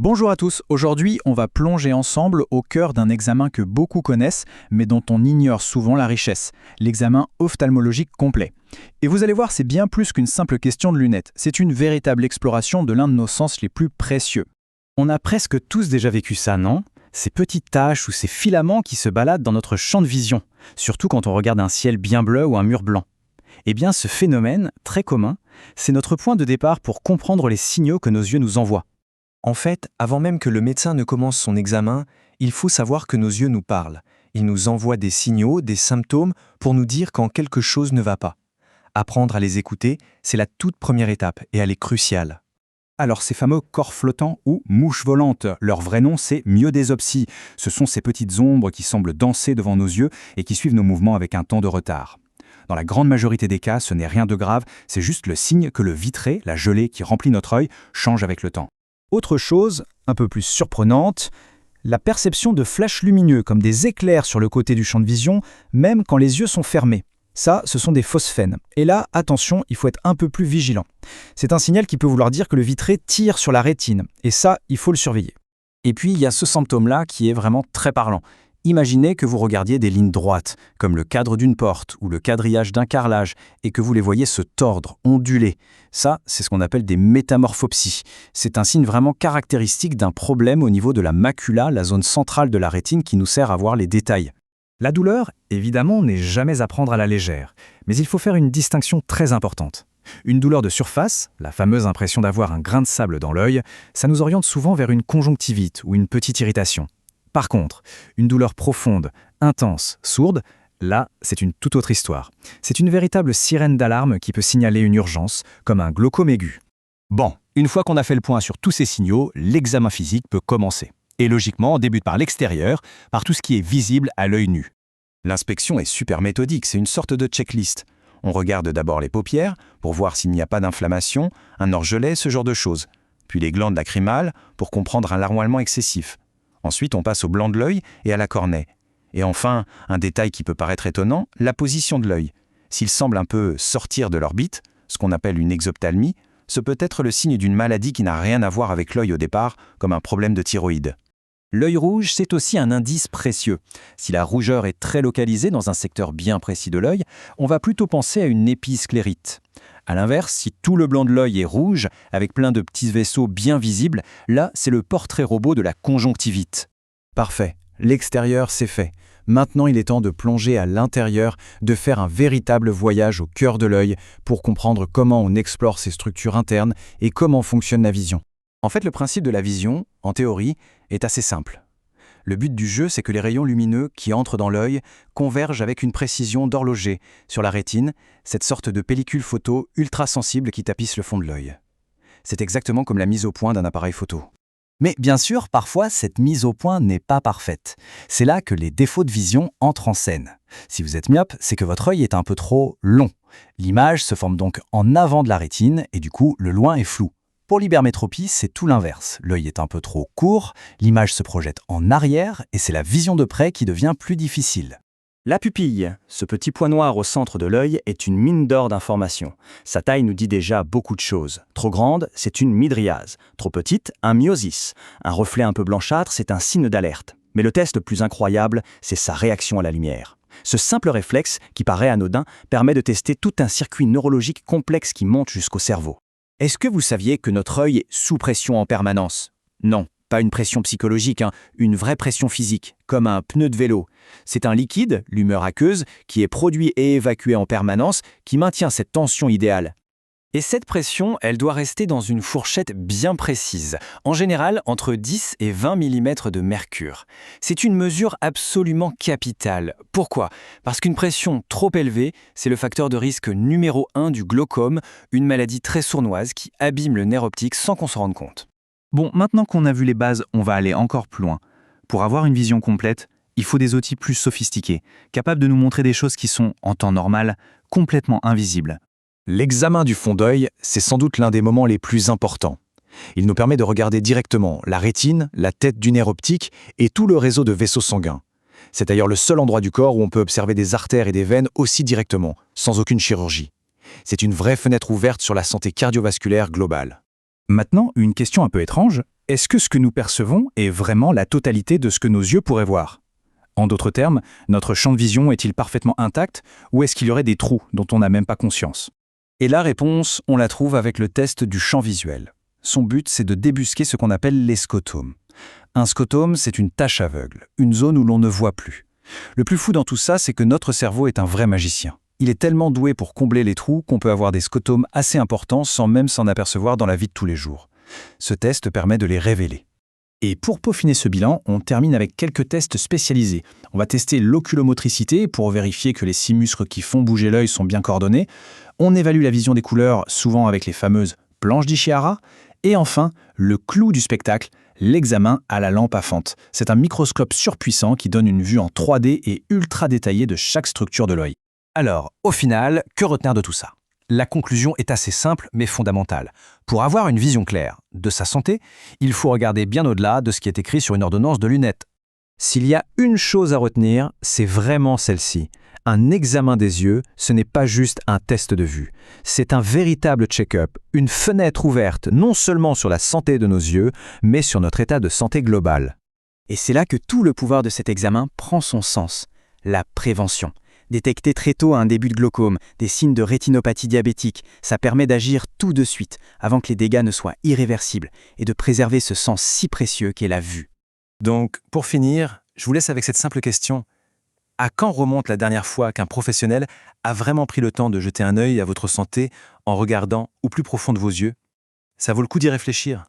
Bonjour à tous, aujourd'hui on va plonger ensemble au cœur d'un examen que beaucoup connaissent, mais dont on ignore souvent la richesse, l'examen ophtalmologique complet. Et vous allez voir, c'est bien plus qu'une simple question de lunettes, c'est une véritable exploration de l'un de nos sens les plus précieux. On a presque tous déjà vécu ça, non? Ces petites taches ou ces filaments qui se baladent dans notre champ de vision, surtout quand on regarde un ciel bien bleu ou un mur blanc. Eh bien, ce phénomène, très commun, c'est notre point de départ pour comprendre les signaux que nos yeux nous envoient. En fait, avant même que le médecin ne commence son examen, il faut savoir que nos yeux nous parlent. Ils nous envoient des signaux, des symptômes pour nous dire quand quelque chose ne va pas. Apprendre à les écouter, c'est la toute première étape et elle est cruciale. Alors ces fameux corps flottants ou mouches volantes, leur vrai nom c'est myodésopsie. Ce sont ces petites ombres qui semblent danser devant nos yeux et qui suivent nos mouvements avec un temps de retard. Dans la grande majorité des cas, ce n'est rien de grave, c'est juste le signe que le vitré, la gelée qui remplit notre œil, change avec le temps. Autre chose, un peu plus surprenante, la perception de flashs lumineux comme des éclairs sur le côté du champ de vision, même quand les yeux sont fermés. Ça, ce sont des phosphènes. Et là, attention, il faut être un peu plus vigilant. C'est un signal qui peut vouloir dire que le vitré tire sur la rétine. Et ça, il faut le surveiller. Et puis, il y a ce symptôme-là qui est vraiment très parlant. Imaginez que vous regardiez des lignes droites, comme le cadre d'une porte ou le quadrillage d'un carrelage, et que vous les voyez se tordre, onduler. Ça, c'est ce qu'on appelle des métamorphopsies. C'est un signe vraiment caractéristique d'un problème au niveau de la macula, la zone centrale de la rétine qui nous sert à voir les détails. La douleur, évidemment, n'est jamais à prendre à la légère, mais il faut faire une distinction très importante. Une douleur de surface, la fameuse impression d'avoir un grain de sable dans l'œil, ça nous oriente souvent vers une conjonctivite ou une petite irritation. Par contre, une douleur profonde, intense, sourde, là, c'est une toute autre histoire. C'est une véritable sirène d'alarme qui peut signaler une urgence, comme un glaucome aigu. Bon, une fois qu'on a fait le point sur tous ces signaux, l'examen physique peut commencer. Et logiquement, on débute par l'extérieur, par tout ce qui est visible à l'œil nu. L'inspection est super méthodique, c'est une sorte de checklist. On regarde d'abord les paupières, pour voir s'il n'y a pas d'inflammation, un orgelet, ce genre de choses. Puis les glandes lacrymales, pour comprendre un larmoiement excessif. Ensuite, on passe au blanc de l'œil et à la cornée. Et enfin, un détail qui peut paraître étonnant, la position de l'œil. S'il semble un peu sortir de l'orbite, ce qu'on appelle une exophthalmie, ce peut être le signe d'une maladie qui n'a rien à voir avec l'œil au départ, comme un problème de thyroïde. L'œil rouge, c'est aussi un indice précieux. Si la rougeur est très localisée dans un secteur bien précis de l'œil, on va plutôt penser à une épisclérite. A l'inverse, si tout le blanc de l'œil est rouge, avec plein de petits vaisseaux bien visibles, là, c'est le portrait robot de la conjonctivite. Parfait, l'extérieur c'est fait. Maintenant, il est temps de plonger à l'intérieur, de faire un véritable voyage au cœur de l'œil pour comprendre comment on explore ses structures internes et comment fonctionne la vision. En fait, le principe de la vision, en théorie, est assez simple. Le but du jeu, c'est que les rayons lumineux qui entrent dans l'œil convergent avec une précision d'horloger sur la rétine, cette sorte de pellicule photo ultra sensible qui tapisse le fond de l'œil. C'est exactement comme la mise au point d'un appareil photo. Mais bien sûr, parfois, cette mise au point n'est pas parfaite. C'est là que les défauts de vision entrent en scène. Si vous êtes myope, c'est que votre œil est un peu trop long. L'image se forme donc en avant de la rétine et du coup, le loin est flou. Pour l'hypermétropie, c'est tout l'inverse. L'œil est un peu trop court, l'image se projette en arrière et c'est la vision de près qui devient plus difficile. La pupille, ce petit point noir au centre de l'œil, est une mine d'or d'informations. Sa taille nous dit déjà beaucoup de choses. Trop grande, c'est une mydriase. Trop petite, un myosis. Un reflet un peu blanchâtre, c'est un signe d'alerte. Mais le test le plus incroyable, c'est sa réaction à la lumière. Ce simple réflexe, qui paraît anodin, permet de tester tout un circuit neurologique complexe qui monte jusqu'au cerveau. Est-ce que vous saviez que notre œil est sous pression en permanence? Non, pas une pression psychologique, une vraie pression physique, comme un pneu de vélo. C'est un liquide, l'humeur aqueuse, qui est produit et évacué en permanence, qui maintient cette tension idéale. Et cette pression, elle doit rester dans une fourchette bien précise, en général entre 10 et 20 mm de mercure. C'est une mesure absolument capitale. Pourquoi? Parce qu'une pression trop élevée, c'est le facteur de risque numéro 1 du glaucome, une maladie très sournoise qui abîme le nerf optique sans qu'on s'en rende compte. Bon, maintenant qu'on a vu les bases, on va aller encore plus loin. Pour avoir une vision complète, il faut des outils plus sophistiqués, capables de nous montrer des choses qui sont, en temps normal, complètement invisibles. L'examen du fond d'œil, c'est sans doute l'un des moments les plus importants. Il nous permet de regarder directement la rétine, la tête du nerf optique et tout le réseau de vaisseaux sanguins. C'est d'ailleurs le seul endroit du corps où on peut observer des artères et des veines aussi directement, sans aucune chirurgie. C'est une vraie fenêtre ouverte sur la santé cardiovasculaire globale. Maintenant, une question un peu étrange. Est-ce que ce que nous percevons est vraiment la totalité de ce que nos yeux pourraient voir? En d'autres termes, notre champ de vision est-il parfaitement intact ou est-ce qu'il y aurait des trous dont on n'a même pas conscience? Et la réponse, on la trouve avec le test du champ visuel. Son but, c'est de débusquer ce qu'on appelle les scotomes. Un scotome, c'est une tache aveugle, une zone où l'on ne voit plus. Le plus fou dans tout ça, c'est que notre cerveau est un vrai magicien. Il est tellement doué pour combler les trous qu'on peut avoir des scotomes assez importants sans même s'en apercevoir dans la vie de tous les jours. Ce test permet de les révéler. Et pour peaufiner ce bilan, on termine avec quelques tests spécialisés. On va tester l'oculomotricité pour vérifier que les 6 muscles qui font bouger l'œil sont bien coordonnés. On évalue la vision des couleurs, souvent avec les fameuses planches d'Ishihara. Et enfin, le clou du spectacle, l'examen à la lampe à fente. C'est un microscope surpuissant qui donne une vue en 3D et ultra détaillée de chaque structure de l'œil. Alors, au final, que retenir de tout ça? La conclusion est assez simple mais fondamentale. Pour avoir une vision claire de sa santé, il faut regarder bien au-delà de ce qui est écrit sur une ordonnance de lunettes. S'il y a une chose à retenir, c'est vraiment celle-ci. Un examen des yeux, ce n'est pas juste un test de vue. C'est un véritable check-up, une fenêtre ouverte non seulement sur la santé de nos yeux, mais sur notre état de santé global. Et c'est là que tout le pouvoir de cet examen prend son sens. La prévention. Détecter très tôt un début de glaucome, des signes de rétinopathie diabétique, ça permet d'agir tout de suite, avant que les dégâts ne soient irréversibles, et de préserver ce sens si précieux qu'est la vue. Donc, pour finir, je vous laisse avec cette simple question. À quand remonte la dernière fois qu'un professionnel a vraiment pris le temps de jeter un œil à votre santé en regardant au plus profond de vos yeux? Ça vaut le coup d'y réfléchir.